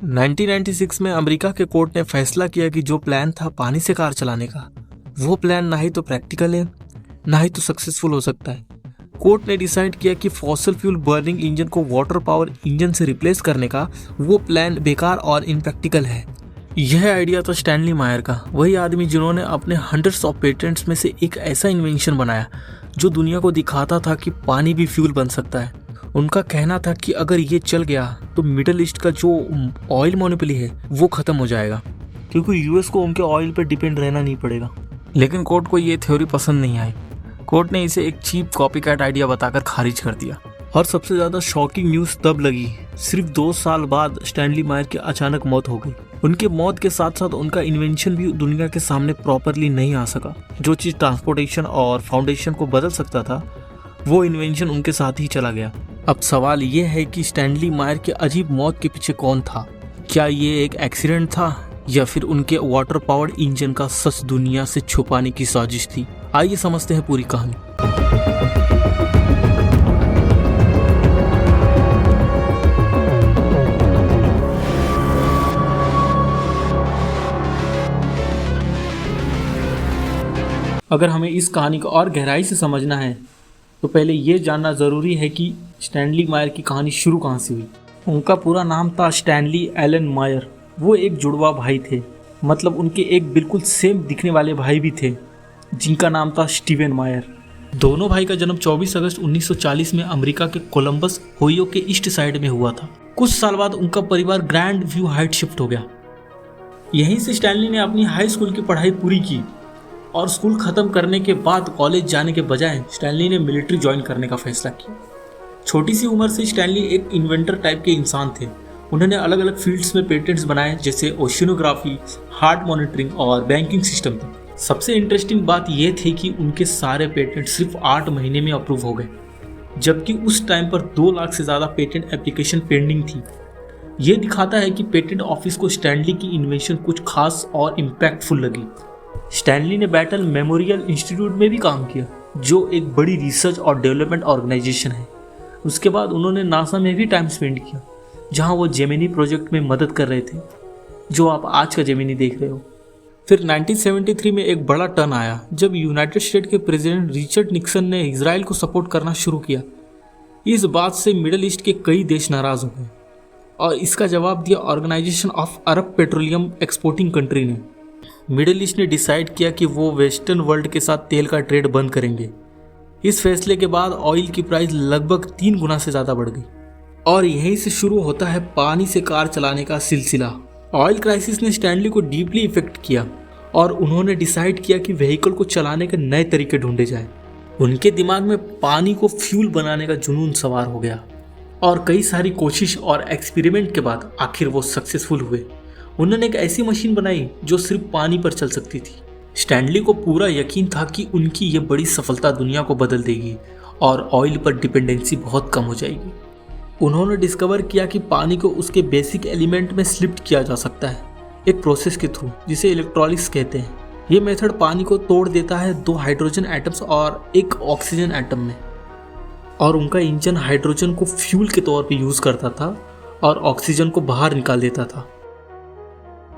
1996 में अमेरिका के कोर्ट ने फैसला किया कि जो प्लान था पानी से कार चलाने का, वो प्लान ना ही तो प्रैक्टिकल है ना ही तो सक्सेसफुल हो सकता है। कोर्ट ने डिसाइड किया कि फॉसिल फ्यूल बर्निंग इंजन को वाटर पावर इंजन से रिप्लेस करने का वो प्लान बेकार और इनप्रैक्टिकल है। यह आइडिया था स्टैनली मायर का, वही आदमी जिन्होंने अपने हंड्रेड्स ऑफ पेटेंट्स में से एक ऐसा इन्वेंशन बनाया जो दुनिया को दिखाता था कि पानी भी फ्यूल बन सकता है। उनका कहना था कि अगर ये चल गया तो मिडिल ईस्ट का जो ऑयल मोनोपोली है वो खत्म हो जाएगा, क्योंकि यूएस को उनके ऑयल पर डिपेंड रहना नहीं पड़ेगा। लेकिन कोर्ट को ये थ्योरी पसंद नहीं आई। कोर्ट ने इसे एक चीप कॉपीकैट आइडिया बताकर खारिज कर दिया। और सबसे ज़्यादा शॉकिंग न्यूज़ तब लगी, सिर्फ 2 साल बाद स्टैनली मायर की अचानक मौत हो गई। उनके मौत के साथ साथ उनका इन्वेंशन भी दुनिया के सामने प्रॉपरली नहीं आ सका। जो चीज़ ट्रांसपोर्टेशन और फाउंडेशन को बदल सकता था, वो इन्वेंशन उनके साथ ही चला गया। अब सवाल ये है कि स्टैनली मायर की अजीब मौत के पीछे कौन था? क्या ये एक एक्सीडेंट था या फिर उनके वाटर पावर्ड इंजन का सच दुनिया से छुपाने की साजिश थी? आइए समझते हैं पूरी कहानी। अगर हमें इस कहानी को और गहराई से समझना है तो पहले ये जानना ज़रूरी है कि स्टैनली मायर की कहानी शुरू कहाँ से हुई। उनका पूरा नाम था स्टैनली एलन मायर। वो एक जुड़वा भाई थे, मतलब उनके एक बिल्कुल सेम दिखने वाले भाई भी थे जिनका नाम था स्टीवन मायर। दोनों भाई का जन्म 24 अगस्त 1940 में अमेरिका के कोलंबस ओहियो के ईस्ट साइड में हुआ था। कुछ साल बाद उनका परिवार ग्रैंड व्यू हाइट शिफ्ट हो गया। यहीं से स्टैनली ने अपनी हाई स्कूल की पढ़ाई पूरी की और स्कूल खत्म करने के बाद कॉलेज जाने के बजाय स्टैनली ने मिलिट्री ज्वाइन करने का फैसला किया। छोटी सी उम्र से स्टैनली एक इन्वेंटर टाइप के इंसान थे। उन्होंने अलग अलग फील्ड्स में पेटेंट्स बनाए, जैसे ओशिनोग्राफी, हार्ट मॉनिटरिंग और बैंकिंग सिस्टम तक। सबसे इंटरेस्टिंग बात यह थी कि उनके सारे पेटेंट सिर्फ 8 महीने में अप्रूव हो गए, जबकि उस टाइम पर 2 लाख से ज़्यादा पेटेंट एप्लीकेशन पेंडिंग थी। ये दिखाता है कि पेटेंट ऑफिस को स्टैनली की इन्वेंशन कुछ खास और इम्पैक्टफुल लगी। स्टैनली ने बैटल मेमोरियल इंस्टीट्यूट में भी काम किया, जो एक बड़ी रिसर्च और डेवलपमेंट ऑर्गेनाइजेशन है। उसके बाद उन्होंने नासा में भी टाइम स्पेंड किया, जहां वो जेमिनी प्रोजेक्ट में मदद कर रहे थे, जो आप आज का जेमिनी देख रहे हो। फिर 1973 में एक बड़ा टर्न आया जब यूनाइटेड स्टेट के प्रेसिडेंट रिचर्ड निक्सन ने इजराइल को सपोर्ट करना शुरू किया। इस बात से मिडिल ईस्ट के कई देश नाराज हो गए और इसका जवाब दिया organization of Arab petroleum exporting country ने। मिडिल ईस्ट ने डिसाइड किया कि वो वेस्टर्न वर्ल्ड के साथ तेल का ट्रेड बंद करेंगे। इस फैसले के बाद ऑयल की प्राइस लगभग 3 गुना से ज़्यादा बढ़ गई और यहीं से शुरू होता है पानी से कार चलाने का सिलसिला। ऑयल क्राइसिस ने स्टैनली को डीपली इफेक्ट किया और उन्होंने डिसाइड किया कि व्हीकल को चलाने के नए तरीके ढूंढे जाए। उनके दिमाग में पानी को फ्यूल बनाने का जुनून सवार हो गया और कई सारी कोशिश और एक्सपेरिमेंट के बाद आखिर वो सक्सेसफुल हुए। उन्होंने एक ऐसी मशीन बनाई जो सिर्फ पानी पर चल सकती थी। स्टैनली को पूरा यकीन था कि उनकी ये बड़ी सफलता दुनिया को बदल देगी और ऑयल पर डिपेंडेंसी बहुत कम हो जाएगी। उन्होंने डिस्कवर किया कि पानी को उसके बेसिक एलिमेंट में स्लिप्ट किया जा सकता है, एक प्रोसेस के थ्रू जिसे इलेक्ट्रोलिसिस कहते हैं। ये मेथड पानी को तोड़ देता है 2 हाइड्रोजन एटम्स और 1 ऑक्सीजन एटम में, और उनका इंजन हाइड्रोजन को फ्यूल के तौर पर यूज करता था और ऑक्सीजन को बाहर निकाल देता था।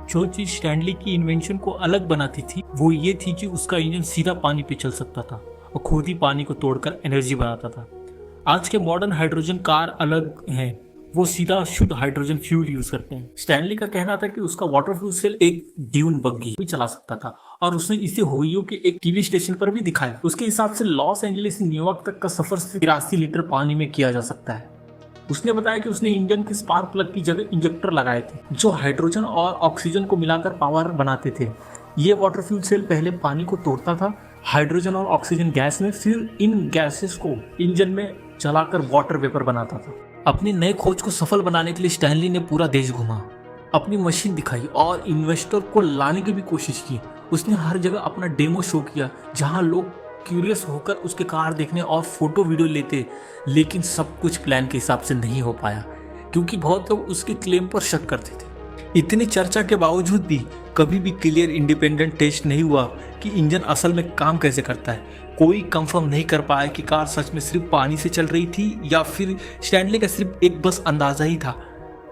जो चीज स्टैनली की इन्वेंशन को अलग बनाती थी वो ये थी कि उसका इंजन सीधा पानी पे चल सकता था और खुद ही पानी को तोड़कर एनर्जी बनाता था। आज के मॉडर्न हाइड्रोजन कार अलग हैं, वो सीधा शुद्ध हाइड्रोजन फ्यूल यूज करते हैं। स्टैनली का कहना था कि उसका वाटर फ्यूल सेल एक ड्यून बग्गी भी चला सकता था और उसने इसे ओहियो के एक टीवी स्टेशन पर भी दिखाया। उसके हिसाब से लॉस एंजलिस से न्यूयॉर्क तक का सफर 83 लीटर पानी में किया जा सकता है। उसने बताया कि उसने इंजन के स्पार्क प्लग की जगह इंजेक्टर लगाए थे जो हाइड्रोजन और ऑक्सीजन को मिलाकर पावर बनाते थे। ये वाटर फ्यूल सेल पहले पानी को तोड़ता था हाइड्रोजन और ऑक्सीजन गैस में, फिर इन गैसेस को इंजन में चलाकर वाटर वेपर बनाता था। अपनी नए खोज को सफल बनाने के लिए स्टैनली ने पूरा देश घूमा, अपनी मशीन दिखाई और इन्वेस्टर को लाने की भी कोशिश की। उसने हर जगह अपना डेमो शो किया जहां लोग क्यूरियस होकर उसके कार देखने और फोटो वीडियो लेते, लेकिन सब कुछ प्लान के हिसाब से नहीं हो पाया क्योंकि बहुत लोग उसके क्लेम पर शक करते थे। इतनी चर्चा के बावजूद भी कभी भी क्लियर इंडिपेंडेंट टेस्ट नहीं हुआ कि इंजन असल में काम कैसे करता है। कोई कंफर्म नहीं कर पाया कि कार सच में सिर्फ पानी से चल रही थी या फिर स्टैनली का सिर्फ एक बस अंदाजा ही था।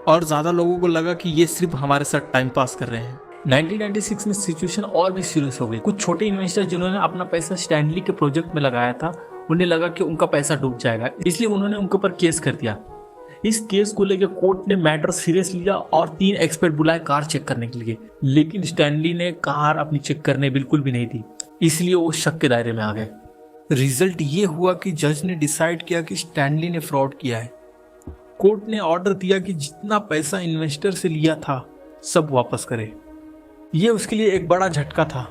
और ज़्यादा लोगों को लगा कि ये सिर्फ हमारे साथ टाइम पास कर रहे हैं। 1996 में सिचुएशन और भी सीरियस हो गई। कुछ छोटे इन्वेस्टर जिन्होंने अपना पैसा स्टैनली के प्रोजेक्ट में लगाया था, उन्हें लगा कि उनका पैसा डूब जाएगा, इसलिए उन्होंने उनके ऊपर केस कर दिया। इस केस को लेकर कोर्ट ने मैटर सीरियस लिया और 3 एक्सपर्ट बुलाए कार चेक करने के लिए, लेकिन स्टैनली ने कार अपनी चेक करने बिल्कुल भी नहीं दी, इसलिए वो शक के दायरे में आ गए। रिजल्ट ये हुआ कि जज ने डिसाइड किया कि स्टैनली ने फ्रॉड किया है। कोर्ट ने ऑर्डर दिया कि जितना पैसा इन्वेस्टर से लिया था सब वापस करे। ये उसके लिए एक बड़ा झटका था,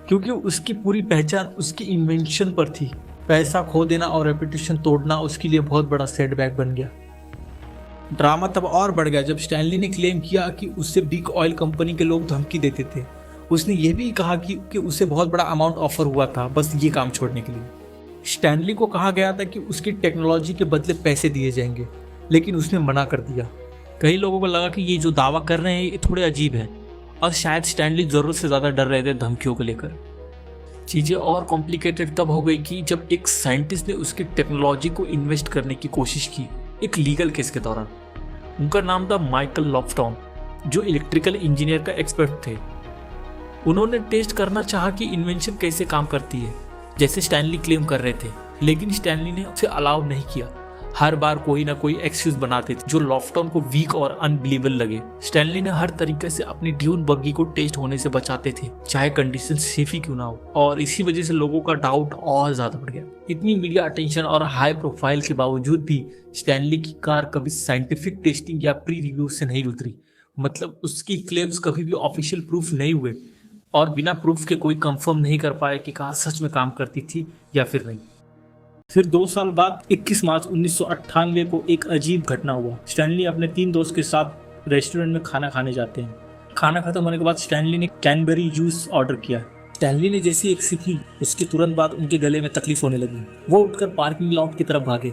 क्योंकि उसकी पूरी पहचान उसकी इन्वेंशन पर थी। पैसा खो देना और रेपुटेशन तोड़ना उसके लिए बहुत बड़ा सेटबैक बन गया। ड्रामा तब और बढ़ गया जब स्टैनली ने क्लेम किया कि उससे बिग ऑयल कंपनी के लोग धमकी देते थे। उसने ये भी कहा कि उसे बहुत बड़ा अमाउंट ऑफर हुआ था बस ये काम छोड़ने के लिए। स्टैनली को कहा गया था कि उसकी टेक्नोलॉजी के बदले पैसे दिए जाएंगे, लेकिन उसने मना कर दिया। कई लोगों को लगा कि ये जो दावा कर रहे हैं ये थोड़े अजीब है, और शायद स्टैनली जरूरत से ज़्यादा डर रहे थे धमकियों को लेकर। चीज़ें और कॉम्प्लिकेटेड तब हो गई कि जब एक साइंटिस्ट ने उसकी टेक्नोलॉजी को इन्वेस्ट करने की कोशिश की एक लीगल केस के दौरान। उनका नाम था माइकल लॉफ्टन, जो इलेक्ट्रिकल इंजीनियर का एक्सपर्ट थे। उन्होंने टेस्ट करना चाहा कि इन्वेंशन कैसे काम करती है, जैसे स्टैनली क्लेम कर रहे थे, लेकिन स्टैनली ने उसे अलाउ नहीं किया। हर बार कोई ना कोई एक्सक्यूज बनाते थे जो लॉफ्टन को वीक और अनबिलीवेबल लगे। स्टैनली ने हर तरीके से अपनी ड्यून बग्गी को टेस्ट होने से बचाते थे, चाहे कंडीशन सेफ ही क्यों ना हो, और इसी वजह से लोगों का डाउट और ज्यादा बढ़ गया। इतनी मीडिया अटेंशन और हाई प्रोफाइल के बावजूद भी स्टैनली की कार कभी साइंटिफिक टेस्टिंग या प्री रिव्यू से नहीं उतरी। मतलब उसकी क्लेम्स कभी भी ऑफिशियल प्रूफ नहीं हुए, और बिना प्रूफ के कोई कंफर्म नहीं कर पाया कि कार सच में काम करती थी या फिर नहीं। फिर 2 साल बाद 21 मार्च 1998 को एक अजीब घटना हुआ। स्टैनली अपने 3 दोस्त के साथ रेस्टोरेंट में खाना खाने जाते हैं। खाना खत्म होने के बाद स्टैनली ने कैनबेरी जूस ऑर्डर किया। स्टैनली ने जैसी एक सिपी, उसके तुरंत बाद उनके गले में तकलीफ होने लगी। वो उठकर पार्किंग लॉट की तरफ भागे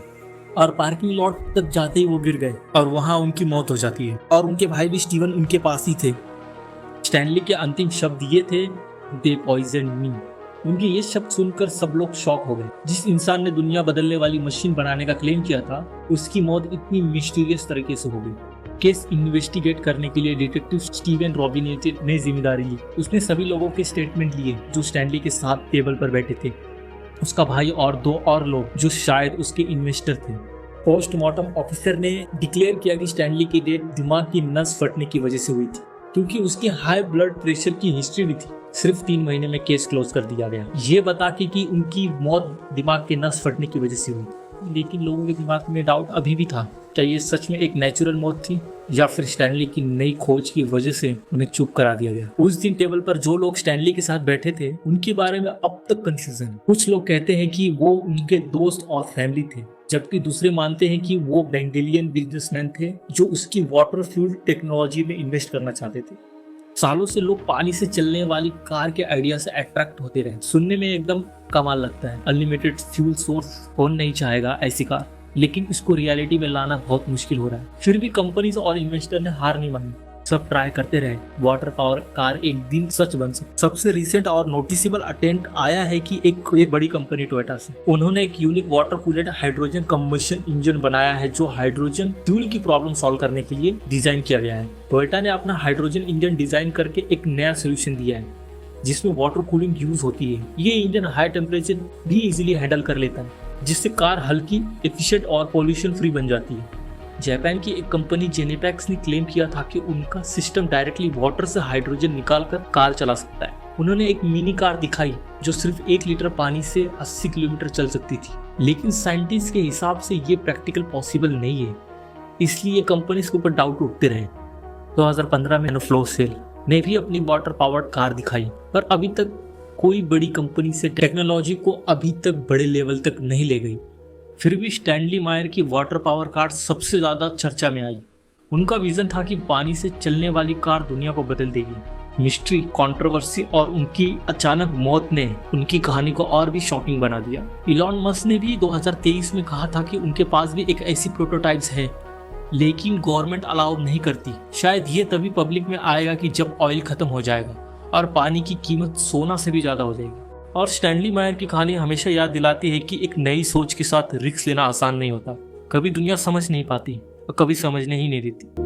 और पार्किंग लॉट तक जाते ही वो गिर गए और वहाँ उनकी मौत हो जाती है। और उनके भाई भी स्टीवन उनके पास ही थे। स्टैनली के अंतिम शब्द ये थे, दे पॉइजन मी। उनके ये शब्द सुनकर सब लोग शॉक हो गए। जिस इंसान ने दुनिया बदलने वाली मशीन बनाने का क्लेम किया था, उसकी मौत इतनी मिस्टीरियस तरीके से हो गई। केस इन्वेस्टिगेट करने के लिए डिटेक्टिव स्टीवन रॉबिनेट ने जिम्मेदारी ली। उसने सभी लोगों के स्टेटमेंट लिए जो स्टैनली के साथ टेबल पर बैठे थे, उसका भाई और 2 और लोग जो शायद उसके इन्वेस्टर थे। पोस्टमार्टम ऑफिसर ने डिक्लेयर किया कि स्टैनली की डेथ दिमाग की नस फटने की वजह से हुई थी, क्योंकि उसकी हाई ब्लड प्रेशर की हिस्ट्री भी थी। सिर्फ 3 महीने में केस क्लोज कर दिया गया, ये बता के कि उनकी मौत दिमाग के नस फटने की वजह से हुई। लेकिन लोगों के दिमाग में डाउट अभी भी था, क्या ये सच में एक नेचुरल मौत थी या फिर स्टैनली की नई खोज की वजह से उन्हें चुप करा दिया गया। उस दिन टेबल पर जो लोग स्टैनली के साथ बैठे थे, उनके बारे में अब तक कंफ्यूजन है। कुछ लोग कहते हैं कि वो उनके दोस्त और फैमिली थे, जबकि दूसरे मानते हैं कि वो बेंगलियन बिजनेसमैन थे जो उसकी वाटर फ्यूल टेक्नोलॉजी में इन्वेस्ट करना चाहते थे। सालों से लोग पानी से चलने वाली कार के आइडिया से अट्रैक्ट होते रहे। सुनने में एकदम कमाल लगता है, अनलिमिटेड फ्यूल सोर्स कौन नहीं चाहेगा ऐसी कार, लेकिन इसको रियलिटी में लाना बहुत मुश्किल हो रहा है। फिर भी कंपनीज और इन्वेस्टर ने हार नहीं मानी, सब ट्राई करते रहे। वाटर पावर कार एक दिन सच बन सकती। सबसे रिसेंट और नोटिसेबल अटेम्प्ट आया है कि एक बड़ी कंपनी टोयोटा से, उन्होंने एक unique water cooled hydrogen combustion engine बनाया है जो हाइड्रोजन फ्यूल की प्रॉब्लम सॉल्व करने के लिए डिजाइन किया गया है। टोयोटा ने अपना हाइड्रोजन इंजन डिजाइन करके एक नया सोल्यूशन दिया है जिसमें वाटर कूलिंग यूज होती है। ये इंजन हाई टेम्परेचर भी इजिली हैंडल कर लेता है, जिससे कार हल्की, एफिशिएंट और पॉल्यूशन फ्री बन जाती है। जापान की एक कंपनी जेनेपैक्स ने क्लेम किया था कि उनका सिस्टम डायरेक्टली वाटर से हाइड्रोजन निकालकर कार चला सकता है। उन्होंने एक मिनी कार दिखाई जो सिर्फ 1 लीटर पानी से 80 किलोमीटर चल सकती थी, लेकिन साइंटिस्ट के हिसाब से ये प्रैक्टिकल पॉसिबल नहीं है, इसलिए कंपनीज के ऊपर डाउट उठते रहे। 2015 में फ्लो सेल ने भी अपनी वाटर पावर्ड कार दिखाई, पर अभी तक कोई बड़ी कंपनी से टेक्नोलॉजी को अभी तक बड़े लेवल तक नहीं ले गई। फिर भी स्टैनली मायर की वाटर पावर कार सबसे ज़्यादा चर्चा में आई। उनका विजन था कि पानी से चलने वाली कार दुनिया को बदल देगी। मिस्ट्री, कंट्रोवर्सी और उनकी अचानक मौत ने उनकी कहानी को और भी शॉकिंग बना दिया। इलॉन मस्क ने भी 2023 में कहा था कि उनके पास भी एक ऐसी प्रोटोटाइप्स है, लेकिन गवर्नमेंट अलाउ नहीं करती। शायद ये तभी पब्लिक में आएगा कि जब ऑयल खत्म हो जाएगा और पानी की कीमत सोना से भी ज़्यादा हो जाएगी। और स्टैनली मायर की कहानी हमेशा याद दिलाती है कि एक नई सोच के साथ रिस्क लेना आसान नहीं होता। कभी दुनिया समझ नहीं पाती और कभी समझने ही नहीं देती।